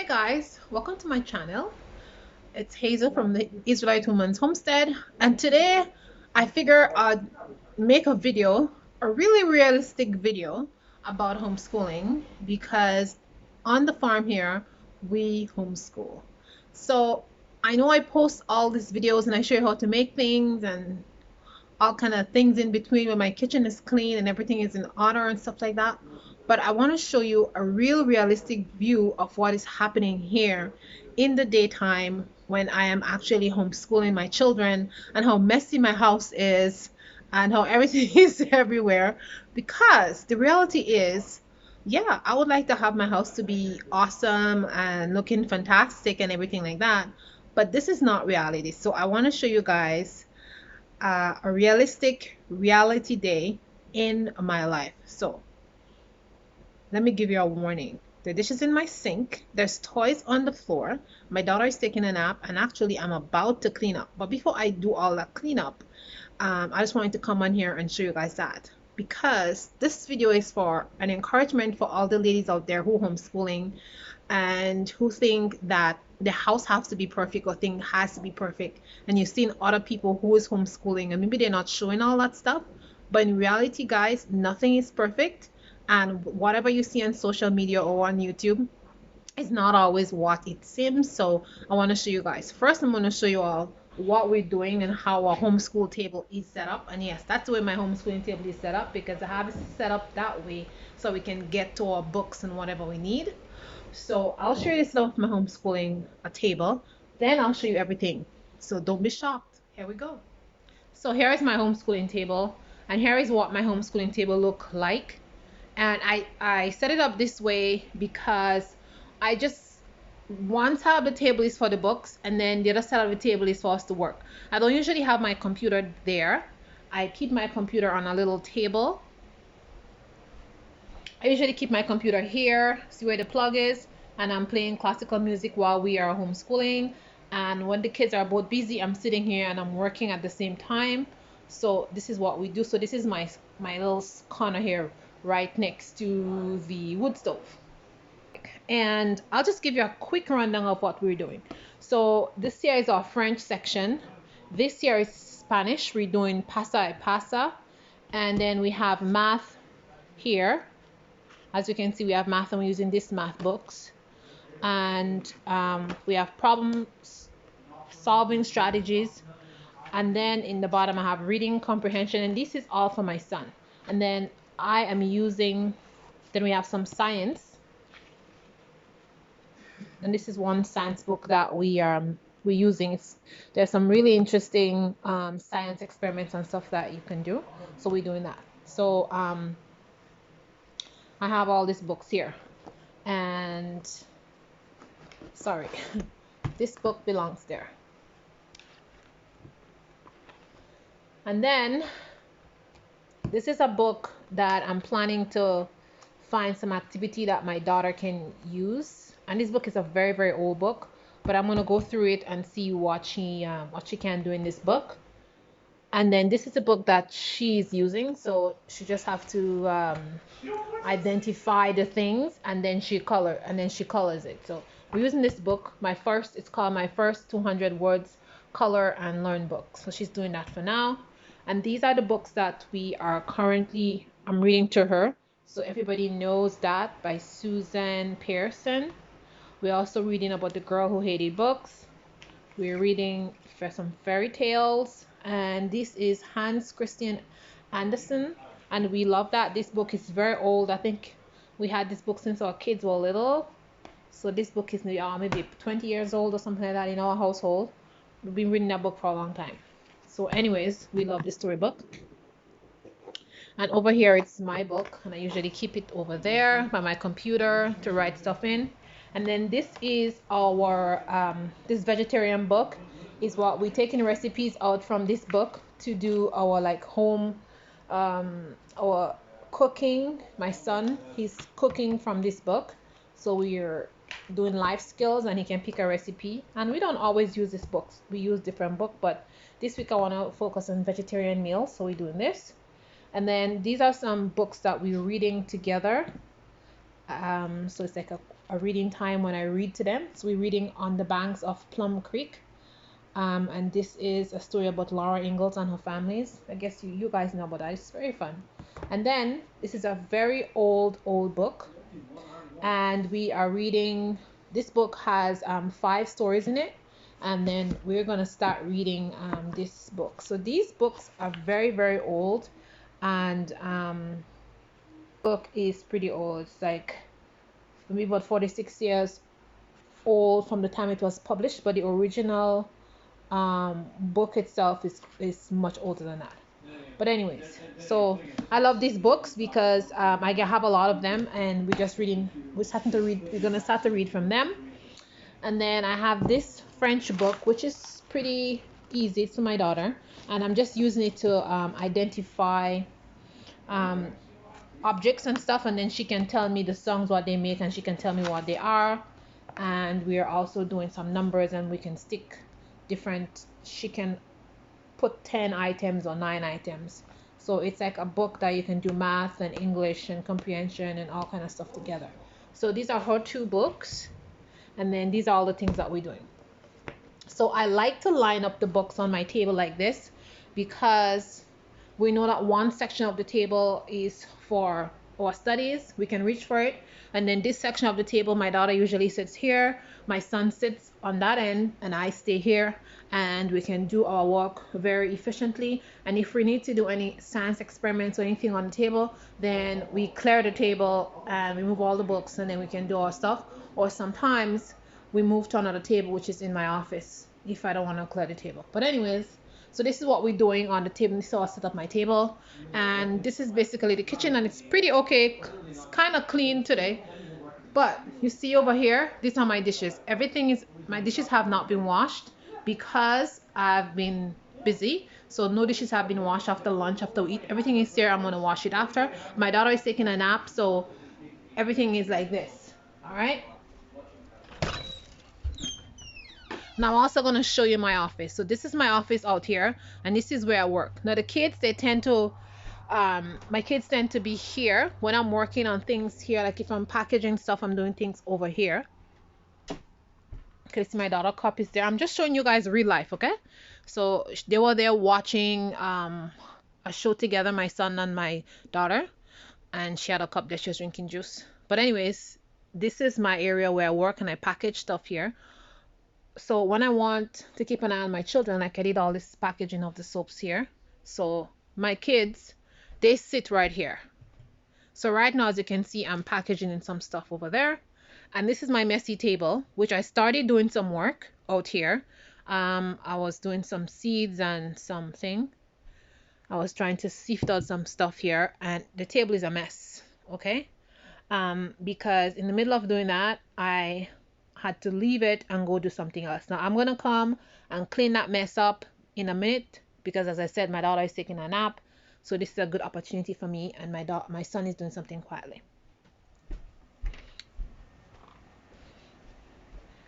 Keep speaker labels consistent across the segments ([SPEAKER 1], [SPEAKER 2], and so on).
[SPEAKER 1] Guys, welcome to my channel. It's Hazel from the Israelite Woman's Homestead, and today I figure I'd make a video, a really realistic video about homeschooling because on the farm here we homeschool. So I know I post all these videos and I show you how to make things and all kind of things in between when my kitchen is clean and everything is in order and stuff like that. But I want to show you a real realistic view of what is happening here in the daytime when I am actually homeschooling my children and how messy my house is and how everything is everywhere. Because the reality is, yeah, I would like to have my house to be awesome and looking fantastic and everything like that. But this is not reality. So I want to show you guys a realistic reality day in my life. So let me give you a warning. The dish is in my sink. There's toys on the floor. My daughter is taking a nap, and actually, I'm about to clean up. But before I do all that cleanup, I just wanted to come on here and show you guys that because this video is for an encouragement for all the ladies out there who homeschooling and who think that the house has to be perfect or thing has to be perfect, and you've seen other people who is homeschooling and maybe they're not showing all that stuff, but in reality, guys, nothing is perfect, and whatever you see on social media or on YouTube is not always what it seems. So I want to show you guys. First, I'm going to show you all what we're doing and how our homeschool table is set up. And yes, that's the way my homeschooling table is set up because I have it set up that way so we can get to our books and whatever we need. So I'll show you this off my homeschooling table. Then I'll show you everything. So don't be shocked. Here we go. So here is my homeschooling table, and here is what my homeschooling table look like. And I set it up this way because I just one side of the table is for the books and then the other side of the table is for us to work. I don't usually have my computer there. I keep my computer on a little table. I usually keep my computer here, see where the plug is, and I'm playing classical music while we are homeschooling. And when the kids are both busy, I'm sitting here and I'm working at the same time. So this is what we do. So this is my little corner here right next to the wood stove. And I'll just give you a quick rundown of what we're doing. So this here is our French section. This here is Spanish. We're doing pasa y pasa. And then we have math here. As you can see, we have math and we're using this math books. And we have problem solving strategies. And then in the bottom, I have reading comprehension. And this is all for my son. And then then we have some science. And this is one science book that we're using. There's some really interesting science experiments and stuff that you can do. So we're doing that. So I have all these books here. And sorry, this book belongs there. And then this is a book that I'm planning to find some activity that my daughter can use. And this book is a very, very old book, but I'm going to go through it and see what she can do in this book. And then this is a book that she's using, so she just have to identify the things and then she colors it. So we're using this book. It's called My First 200 Words Color and Learn Book. So she's doing that for now. And these are the books that I'm reading to her. So everybody knows that by Susan Pearson. We're also reading about the girl who hated books. We're reading for some fairy tales. And this is Hans Christian Andersen. And we love that. This book is very old. I think we had this book since our kids were little. So this book is maybe 20 years old or something like that in our household. We've been reading that book for a long time. So anyways, we love this storybook. And over here, it's my book. And I usually keep it over there by my computer to write stuff in. And then this is our, this vegetarian book is what we're taking recipes out from this book to do our home, our cooking. My son, he's cooking from this book. So we're doing life skills and he can pick a recipe. And we don't always use this book. We use different book, but this week I want to focus on vegetarian meals. So we're doing this. And then these are some books that we're reading together. So it's like a reading time when I read to them. So we're reading On the Banks of Plum Creek. And this is a story about Laura Ingalls and her families. I guess you guys know about that. It's very fun. And then this is a very old book. And we are reading, this book has 5 stories in it. And then we're going to start reading this book. So these books are very old. And book is pretty old. It's like maybe about 46 years old from the time it was published, but the original book itself is much older than that. But anyways, so I love these books because I have a lot of them, and we're gonna start to read from them. And then I have this French book, which is pretty easy. It's for my daughter, and I'm just using it to identify um, objects and stuff, and then she can tell me the songs what they make, and she can tell me what they are. And we are also doing some numbers, and we can stick different, she can put 10 items or 9 items. So it's like a book that you can do math and English and comprehension and all kind of stuff together. So these are her 2 books, and then these are all the things that we're doing. So I like to line up the books on my table like this because we know that one section of the table is for our studies. We can reach for it. And then this section of the table, my daughter usually sits here. My son sits on that end, and I stay here. And we can do our work very efficiently. And if we need to do any science experiments or anything on the table, then we clear the table and we move all the books, and then we can do our stuff. Or sometimes we move to another table, which is in my office, if I don't want to clear the table. But anyways, so this is what we're doing on the table. So I set up my table, and this is basically the kitchen, and it's pretty okay. It's kind of clean today. But you see over here, these are my dishes. My dishes have not been washed because I've been busy. So no dishes have been washed after lunch, after we eat. Everything is here. I'm going to wash it after. My daughter is taking a nap, so everything is like this. All right. Now I'm also going to show you my office. So this is my office out here, and this is where I work. Now the kids, my kids tend to be here when I'm working on things here. Like if I'm packaging stuff, I'm doing things over here. Okay, see my daughter cup is there. I'm just showing you guys real life, okay? So they were there watching a show together, my son and my daughter, and she had a cup there. She was drinking juice. But anyways, this is my area where I work, and I package stuff here. So when I want to keep an eye on my children, like I did all this packaging of the soaps here. So my kids, they sit right here. So right now, as you can see, I'm packaging in some stuff over there. And this is my messy table, which I started doing some work out here. I was doing some seeds and something. I was trying to sift out some stuff here, and the table is a mess, okay? Because in the middle of doing that, I had to leave it and go do something else. Now I'm going to come and clean that mess up in a minute because, as I said, my daughter is taking a nap. So this is a good opportunity for me, and my son is doing something quietly.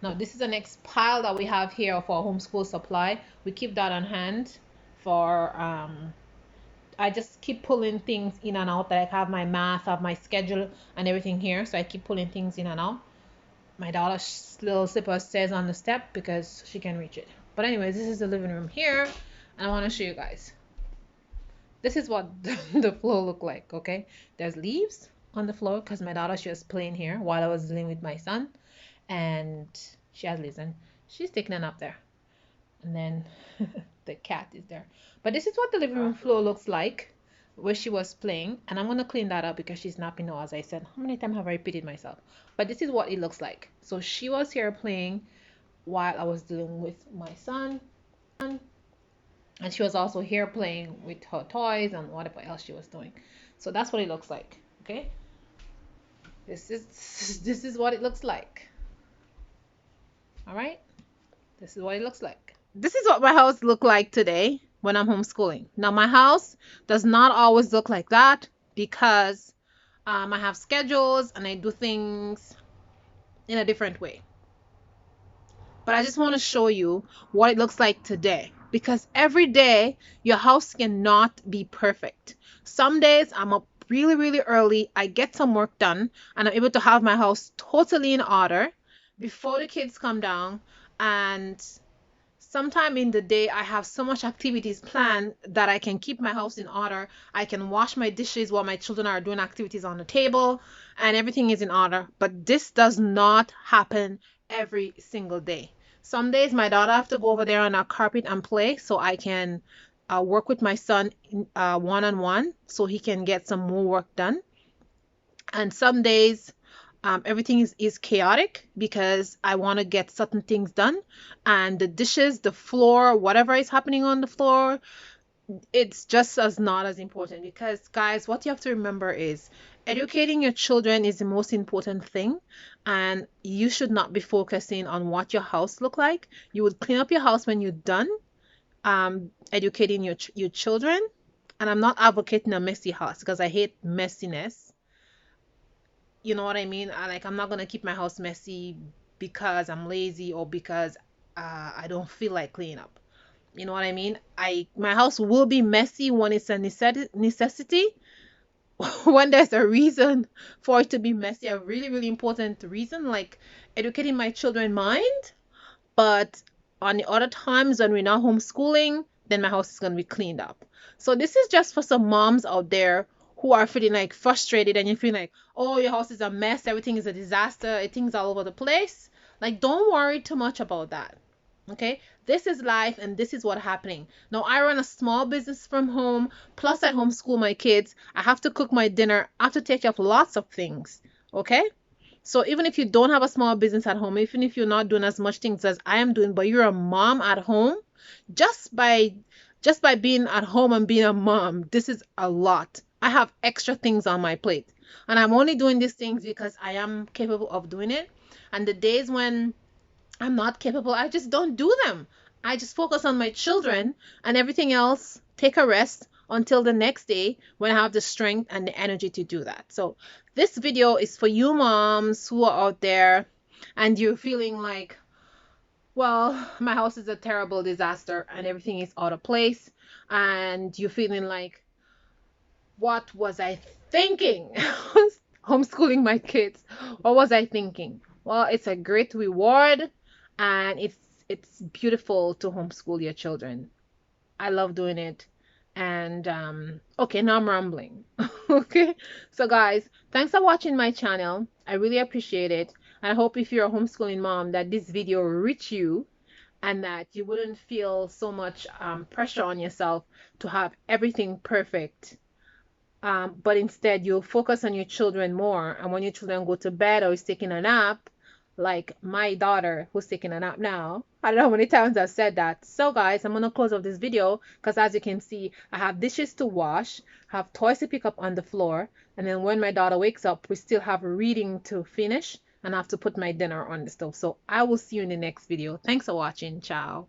[SPEAKER 1] Now this is the next pile that we have here of our homeschool supply. We keep that on hand for I just keep pulling things in and out. Like I have my math, I have my schedule and everything here, so I keep pulling things in and out. My daughter's little slipper stays on the step because she can reach it. But anyways, this is the living room here, and I want to show you guys. This is what the floor look like, okay? There's leaves on the floor because my daughter, she was playing here while I was dealing with my son, and she has leaves, and she's taking a nap there. And then the cat is there. But this is what the living room floor looks like where she was playing, and I'm gonna clean that up because she's napping now, as I said. How many times have I repeated myself? But this is what it looks like. So she was here playing while I was dealing with my son, and she was also here playing with her toys and whatever else she was doing. So that's what it looks like. Okay, this is what it looks like. All right, this is what it looks like. This is what my house look like today when I'm homeschooling. Now my house does not always look like that because I have schedules and I do things in a different way. But I just want to show you what it looks like today, because every day your house cannot be perfect. Some days I'm up really, really early. I get some work done and I'm able to have my house totally in order before the kids come down. And sometime in the day, I have so much activities planned that I can keep my house in order. I can wash my dishes while my children are doing activities on the table, and everything is in order. But this does not happen every single day. Some days my daughter have to go over there on a carpet and play, so I can work with my son one on one, so he can get some more work done. And some days everything is chaotic because I want to get certain things done. And the dishes, the floor, whatever is happening on the floor, it's just as not as important. Because, guys, what you have to remember is educating your children is the most important thing. And you should not be focusing on what your house look like. You would clean up your house when you're done educating your children. And I'm not advocating a messy house because I hate messiness. You know what I mean? I'm not gonna keep my house messy because I'm lazy or because I don't feel like cleaning up. You know what I mean? I My house will be messy when it's a necessity. When there's a reason for it to be messy, a really, really important reason, like educating my children mind. But on the other times when we're not homeschooling, then my house is going to be cleaned up. So this is just for some moms out there who are feeling like frustrated and you feel like, oh, your house is a mess, everything is a disaster, things all over the place. Like, don't worry too much about that. Okay, this is life and this is what's happening. Now, I run a small business from home, plus I homeschool my kids. I have to cook my dinner, I have to take care of lots of things. Okay, so even if you don't have a small business at home, even if you're not doing as much things as I am doing, but you're a mom at home, just by just by being at home and being a mom, this is a lot. I have extra things on my plate. And I'm only doing these things because I am capable of doing it. And the days when I'm not capable, I just don't do them. I just focus on my children and everything else, take a rest until the next day when I have the strength and the energy to do that. So, this video is for you moms who are out there and you're feeling like, well, my house is a terrible disaster and everything is out of place. And you're feeling like, what was I thinking? Homeschooling my kids. What was I thinking? Well, it's a great reward and it's beautiful to homeschool your children. I love doing it. And okay, now I'm rambling. Okay. So guys, thanks for watching my channel. I really appreciate it. And I hope if you're a homeschooling mom that this video reach you and that you wouldn't feel so much pressure on yourself to have everything perfect, but instead you'll focus on your children more. And when your children go to bed or is taking a nap, like my daughter who's taking a nap now, I don't know how many times I've said that. So guys, I'm gonna close off this video because as you can see, I have dishes to wash, have toys to pick up on the floor, and then when my daughter wakes up, we still have reading to finish and I have to put my dinner on the stove. So I will see you in the next video. Thanks for watching. Ciao.